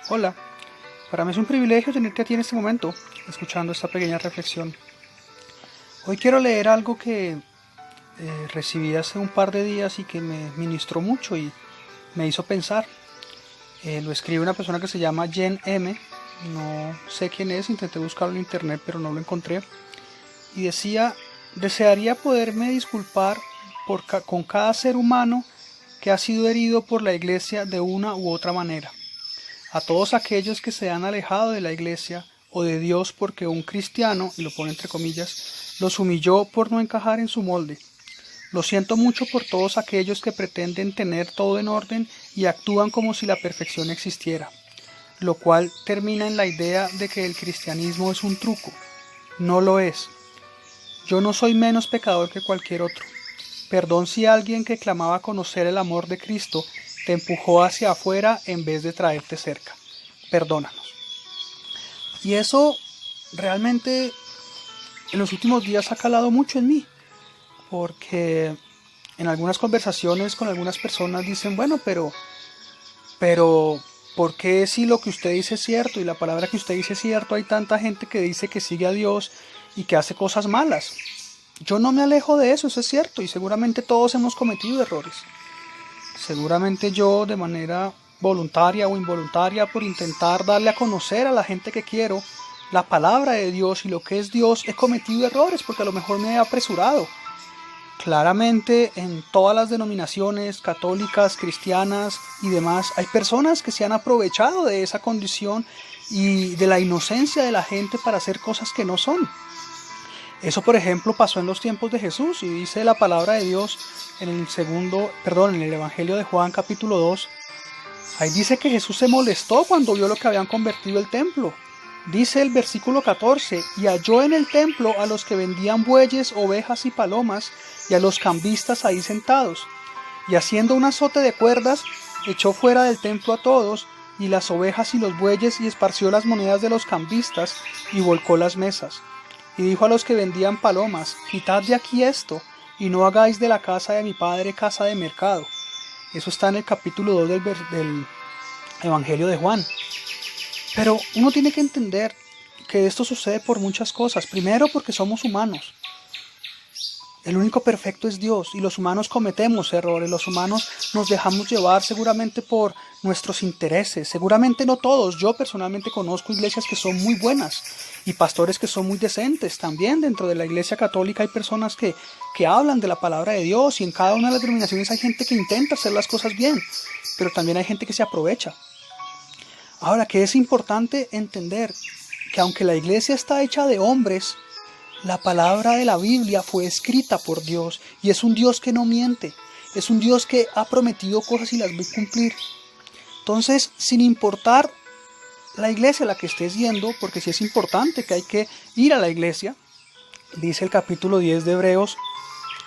Hola, para mí es un privilegio tenerte a ti en este momento, escuchando esta pequeña reflexión. Hoy quiero leer algo que recibí hace un par de días y que me ministró mucho y me hizo pensar. Lo escribe una persona que se llama Jen M. No sé quién es, intenté buscarlo en internet pero no lo encontré. Y decía, desearía poderme disculpar con cada ser humano que ha sido herido por la iglesia de una u otra manera. A todos aquellos que se han alejado de la iglesia o de Dios porque un cristiano, y lo pone entre comillas, los humilló por no encajar en su molde. Lo siento mucho por todos aquellos que pretenden tener todo en orden y actúan como si la perfección existiera, lo cual termina en la idea de que el cristianismo es un truco. No lo es. Yo no soy menos pecador que cualquier otro. Perdón si alguien que clamaba conocer el amor de Cristo te empujó hacia afuera en vez de traerte cerca. Perdónanos. Y eso realmente en los últimos días ha calado mucho en mí, porque en algunas conversaciones con algunas personas dicen, bueno, pero ¿por qué si lo que usted dice es cierto y la palabra que usted dice es cierto, hay tanta gente que dice que sigue a Dios y que hace cosas malas? Yo no me alejo de eso, eso es cierto, y seguramente todos hemos cometido errores. Seguramente yo de manera voluntaria o involuntaria, por intentar darle a conocer a la gente que quiero la palabra de Dios y lo que es Dios, he cometido errores porque a lo mejor me he apresurado. Claramente en todas las denominaciones católicas, cristianas y demás hay personas que se han aprovechado de esa condición y de la inocencia de la gente para hacer cosas que no son. Eso, por ejemplo, pasó en los tiempos de Jesús y dice la palabra de Dios en el Evangelio de Juan capítulo 2. Ahí dice que Jesús se molestó cuando vio lo que habían convertido el templo. Dice el versículo 14, y halló en el templo a los que vendían bueyes, ovejas y palomas, y a los cambistas ahí sentados. Y haciendo un azote de cuerdas, echó fuera del templo a todos, y las ovejas y los bueyes, y esparció las monedas de los cambistas, y volcó las mesas. Y dijo a los que vendían palomas, quitad de aquí esto, y no hagáis de la casa de mi padre casa de mercado. Eso está en el capítulo 2 del Evangelio de Juan. Pero uno tiene que entender que esto sucede por muchas cosas. Primero, porque somos humanos. El único perfecto es Dios y los humanos cometemos errores. Los humanos nos dejamos llevar seguramente por nuestros intereses. Seguramente no todos. Yo personalmente conozco iglesias que son muy buenas y pastores que son muy decentes. También dentro de la iglesia católica hay personas que hablan de la palabra de Dios y en cada una de las denominaciones hay gente que intenta hacer las cosas bien. Pero también hay gente que se aprovecha. Ahora, que es importante entender que aunque la iglesia está hecha de hombres, la palabra de la Biblia fue escrita por Dios y es un Dios que no miente, es un Dios que ha prometido cosas y las va a cumplir. Entonces, sin importar la iglesia a la que estés yendo, porque sí es importante que hay que ir a la iglesia, dice el capítulo 10 de Hebreos,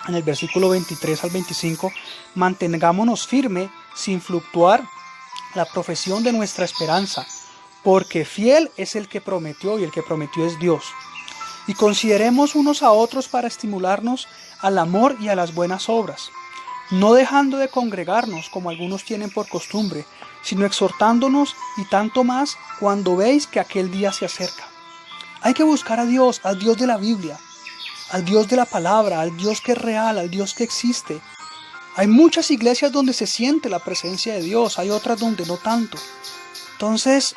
en el versículo 23 al 25, mantengámonos firme sin fluctuar la profesión de nuestra esperanza, porque fiel es el que prometió y el que prometió es Dios. Y consideremos unos a otros para estimularnos al amor y a las buenas obras, no dejando de congregarnos como algunos tienen por costumbre, sino exhortándonos y tanto más cuando veis que aquel día se acerca. Hay que buscar a Dios, al Dios de la Biblia, al Dios de la palabra, al Dios que es real, al Dios que existe. Hay muchas iglesias donde se siente la presencia de Dios, hay otras donde no tanto. Entonces,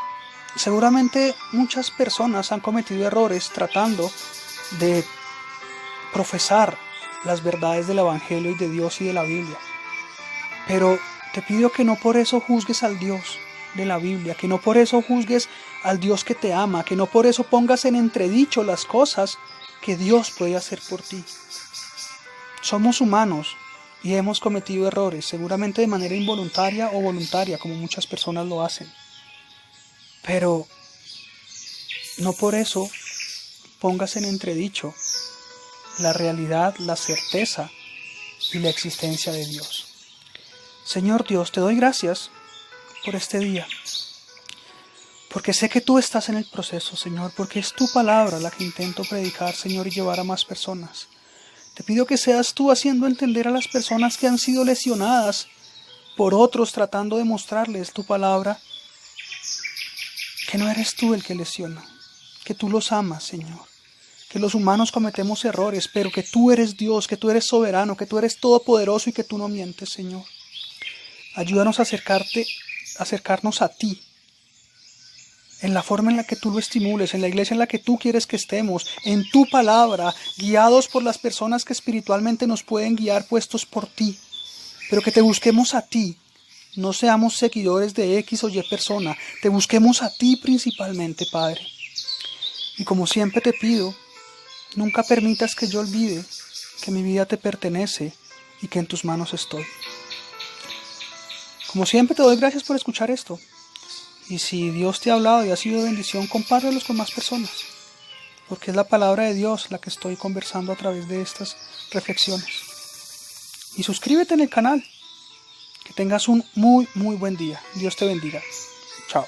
seguramente muchas personas han cometido errores tratando de profesar las verdades del Evangelio y de Dios y de la Biblia. Pero te pido que no por eso juzgues al Dios de la Biblia, que no por eso juzgues al Dios que te ama, que no por eso pongas en entredicho las cosas que Dios puede hacer por ti. Somos humanos y hemos cometido errores, seguramente de manera involuntaria o voluntaria, como muchas personas lo hacen. Pero no por eso pongas en entredicho la realidad, la certeza y la existencia de Dios. Señor Dios, te doy gracias por este día, porque sé que tú estás en el proceso, Señor, porque es tu palabra la que intento predicar, Señor, y llevar a más personas. Te pido que seas tú haciendo entender a las personas que han sido lesionadas por otros tratando de mostrarles tu palabra, que no eres tú el que lesiona, que tú los amas, Señor, que los humanos cometemos errores, pero que tú eres Dios, que tú eres soberano, que tú eres todopoderoso y que tú no mientes, Señor. Ayúdanos a acercarnos a ti, en la forma en la que tú lo estimules, en la iglesia en la que tú quieres que estemos, en tu palabra, guiados por las personas que espiritualmente nos pueden guiar, puestos por ti, pero que te busquemos a ti. No seamos seguidores de X o Y persona, te busquemos a ti principalmente, Padre. Y como siempre te pido, nunca permitas que yo olvide que mi vida te pertenece y que en tus manos estoy. Como siempre te doy gracias por escuchar esto. Y si Dios te ha hablado y ha sido de bendición, compártelos con más personas. Porque es la palabra de Dios la que estoy conversando a través de estas reflexiones. Y suscríbete en el canal. Que tengas un muy buen día. Dios te bendiga. Chao.